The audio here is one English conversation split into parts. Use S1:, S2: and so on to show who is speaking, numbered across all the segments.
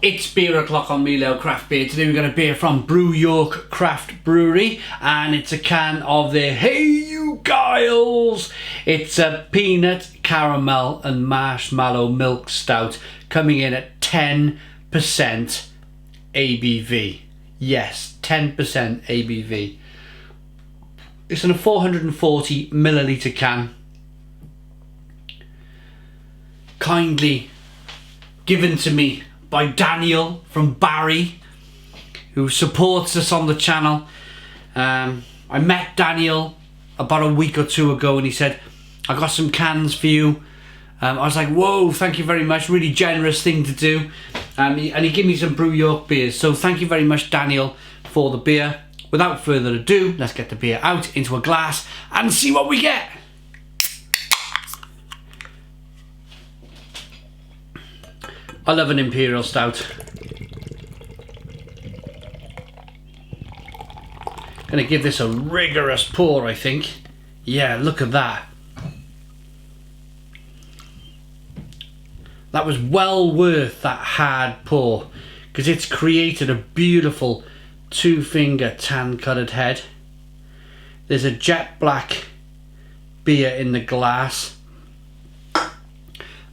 S1: It's beer o'clock on Meal Ale Craft Beer. Today we've got a beer from Brew York Craft Brewery, and it's a can of their Hey You Gyles. It's a peanut, caramel and marshmallow milk stout coming in at 10% ABV. Yes, 10% ABV. It's in a 440 milliliter can. Kindly given to me by Daniel from Barry, who supports us on the channel. I met Daniel about a week or two ago and he said, I got some cans for you. I was like, whoa, thank you very much, really generous thing to do. And he gave me some Brew York beers, so thank you very much, Daniel, for the beer. Without further ado, let's get the beer out into a glass and see what we get. I love an Imperial Stout. Gonna give this a rigorous pour, I think. Yeah, look at that. That was well worth that hard pour, because it's created a beautiful two-finger tan-coloured head. There's a jet black beer in the glass.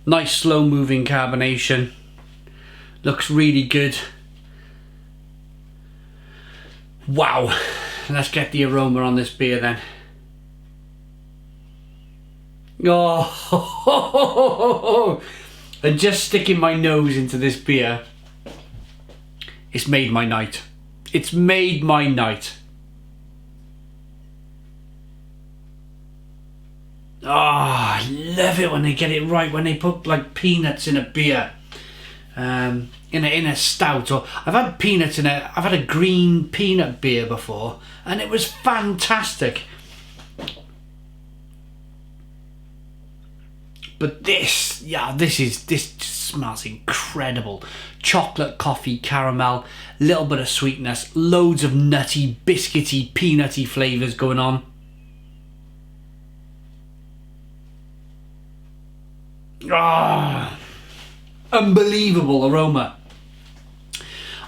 S1: Nice slow-moving carbonation. Looks really good. Wow. Let's get the aroma on this beer then. Oh, and just sticking my nose into this beer, it's made my night. It's made my night. Oh, I love it when they get it right, when they put like peanuts in a beer, in a stout. Or I've had peanuts I've had a green peanut beer before, and it was fantastic. But this, yeah, this just smells incredible. Chocolate, coffee, caramel, little bit of sweetness, loads of nutty, biscuity, peanutty flavours going on. Ah, unbelievable aroma.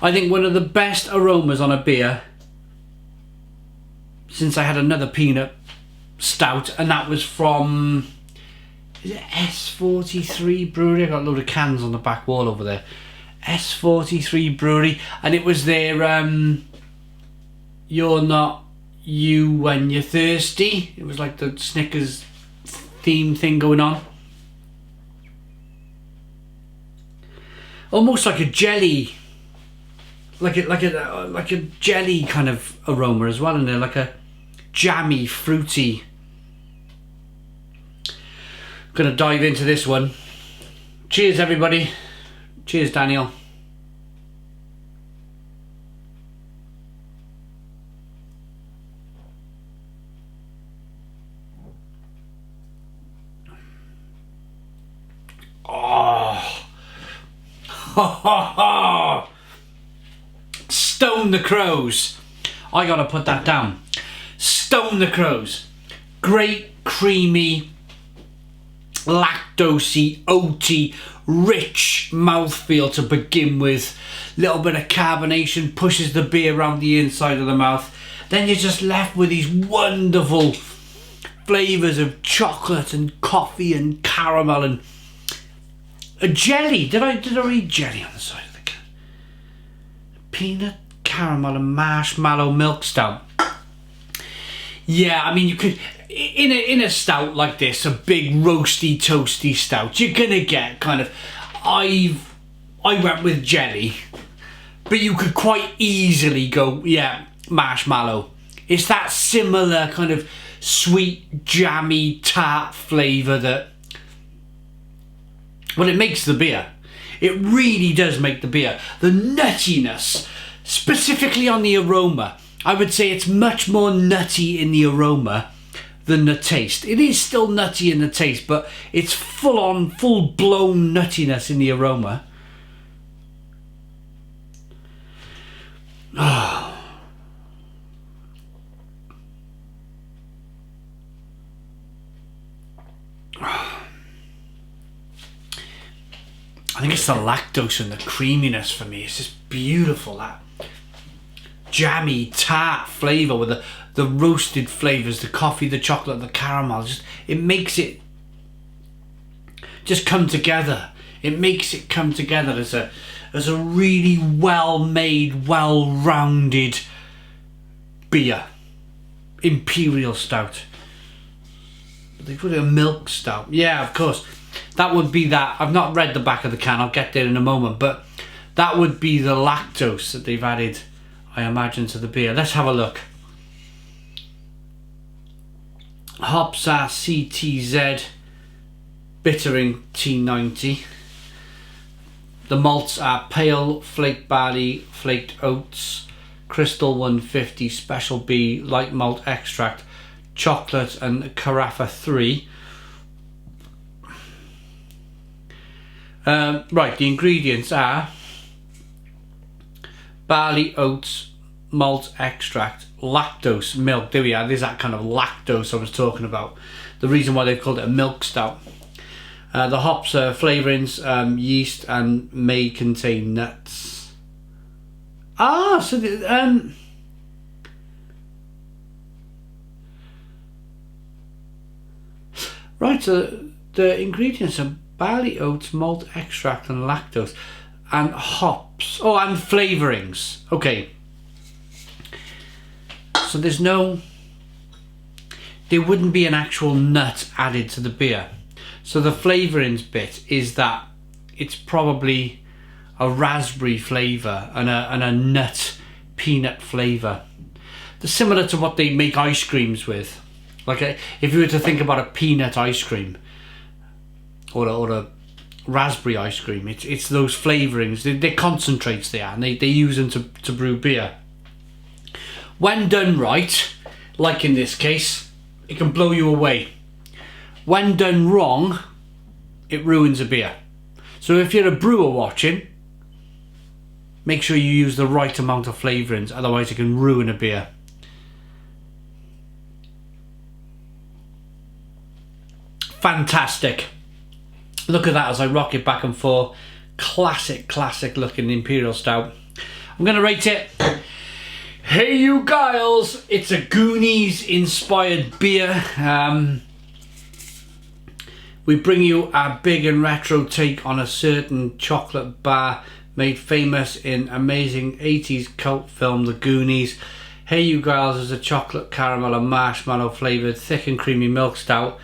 S1: I think one of the best aromas on a beer since I had another peanut stout, and that was from, is it S43 Brewery? I got a load of cans on the back wall over there. S43 Brewery, and it was their You're Not You When You're Thirsty. It was like the Snickers theme thing going on. Almost like a jelly, like a jelly kind of aroma as well in there, like a jammy, fruity. Gonna dive into this one. Cheers, everybody. Cheers, Daniel. Oh. Stone the Crows. I gotta put that down. Stone the Crows. Great, creamy, lactosey, oaty, rich mouthfeel to begin with. Little bit of carbonation pushes the beer around the inside of the mouth. Then you're just left with these wonderful flavours of chocolate and coffee and caramel and a jelly. Did I read jelly on the side of the can? Peanut, caramel and marshmallow milk stout. Yeah, I mean, you could, in a stout like this, a big roasty toasty stout, you're gonna get kind of, I went with jelly, but you could quite easily go, yeah, marshmallow. It's that similar kind of sweet, jammy, tart flavour that, well, it makes the beer. It really does make the beer. The nuttiness, specifically on the aroma, I would say it's much more nutty in the aroma than the taste. It is still nutty in the taste, but it's full-on, full-blown nuttiness in the aroma. Oh. I think it's the lactose and the creaminess for me. It's just beautiful, that jammy, tart flavour with the roasted flavours, the coffee, the chocolate, the caramel. Just, it makes it just come together. It makes it come together as a really well-made, well-rounded beer. Imperial stout. They put it a milk stout. Yeah, of course. That would be that. I've not read the back of the can. I'll get there in a moment. But that would be the lactose that they've added, I imagine, to the beer. Let's have a look. Hops are CTZ, bittering T90. The malts are pale, flaked barley, flaked oats, crystal 150, special B, light malt extract, chocolate and carafa 3. Right, the ingredients are barley, oats, malt extract, lactose, milk. There we are. There's that kind of lactose I was talking about. The reason why they've called it a milk stout. The hops are flavourings, yeast, and may contain nuts. Ah, so right. So the ingredients are barley, oats, malt extract, and lactose, and hops. Oh, and flavourings. Okay. So there wouldn't be an actual nut added to the beer. So the flavourings bit is that it's probably a raspberry flavour and a nut, peanut flavour. They're similar to what they make ice creams with. Like if you were to think about a peanut ice cream or a raspberry ice cream, it's those flavourings. They're concentrates they are, and they use them to brew beer. When done right, like in this case, it can blow you away. When done wrong, it ruins a beer. So if you're a brewer watching, make sure you use the right amount of flavourings, otherwise it can ruin a beer. Fantastic. Look at that as I rock it back and forth. Classic looking Imperial Stout. I'm going to rate it. Hey you Gyles, it's a Goonies inspired beer. We bring you a big and retro take on a certain chocolate bar made famous in amazing 80s cult film The Goonies. Hey you Gyles is a chocolate, caramel and marshmallow flavoured thick and creamy milk stout.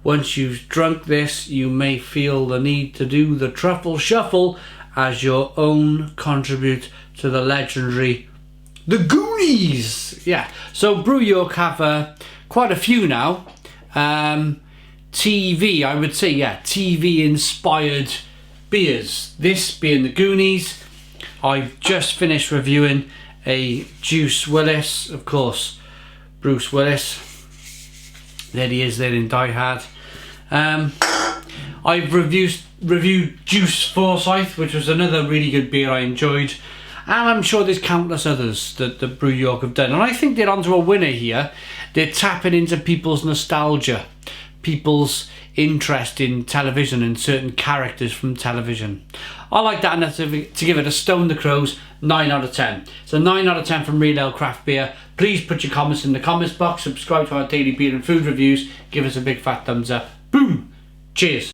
S1: Once you've drunk this, you may feel the need to do the truffle shuffle as your own contribute to the legendary The Goonies. Yeah, so Brew York have quite a few now. TV, I would say, yeah, TV inspired beers. This being The Goonies. I've just finished reviewing a Juice Willis, of course, Bruce Willis. There he is there in Die Hard. I've reviewed Juice Forsyth, which was another really good beer I enjoyed. And I'm sure there's countless others that Brew York have done. And I think they're onto a winner here. They're tapping into people's nostalgia, people's interest in television and certain characters from television. I like that enough to give it a Stone the Crows 9 out of 10. So 9 out of 10 from Real Ale Craft Beer. Please put your comments in the comments box. Subscribe to our daily beer and food reviews. Give us a big fat thumbs up. Boom! Cheers!